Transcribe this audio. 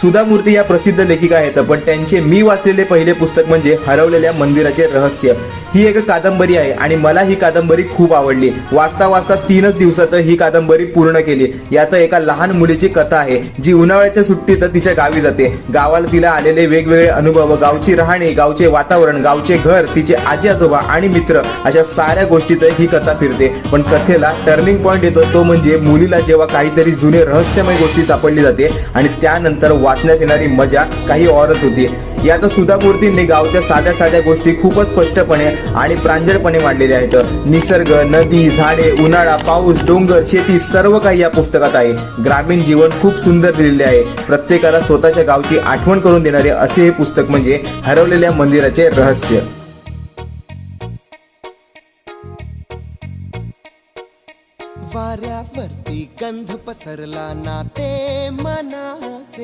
सुधा मूर्ती या प्रसिद्ध लेखिका आहेत, पण त्यांचे मी वाचलेले पहिले पुस्तक म्हणजे हरवलेल्या मंदिराचे रहस्य. ही एक कादंबरी आहे आणि मला ही कादंबरी खूप आवडली. वाचता वाचता 3च दिवसात ही कादंबरी पूर्ण केली. यात एका लहान मुलीची कथा आहे जी उन्हाळ्याच्या सुट्टीत तिच्या गावी जाते. गावाला तिला आलेले वेगवेगळे अनुभव, गावची राहणी, गावचे वातावरण, गावचे घर, तिचे आजी आजोबा आणि मित्र, अशा साऱ्या गोष्टीत ही कथा फिरते. पण कथेला टर्निंग पॉइंट येतो, तो म्हणजे मुलीला जेव्हा काहीतरी जुने रहस्यमय गोष्टी सापडली जाते आणि त्यानंतर वाचण्यात येणारी मजा काही औरच होती. यात सुधा मूर्तींनी गावच्या साध्या साध्या गोष्टी खूपच स्पष्टपणे आणि प्रांजळपणे मांडलेल्या आहेत. निसर्ग, नदी, झाडे, उन्हाळा, पाऊस, डोंगर, शेती सर्व काही या पुस्तकात आहे. ग्रामीण जीवन खूप सुंदर दिलेले आहे. प्रत्येकाला स्वतःच्या गावची आठवण करून देणारे असे हे पुस्तक म्हणजे हरवलेल्या मंदिराचे रहस्य. वाऱ्यावरती गंध पसरला ना ते मनाचे.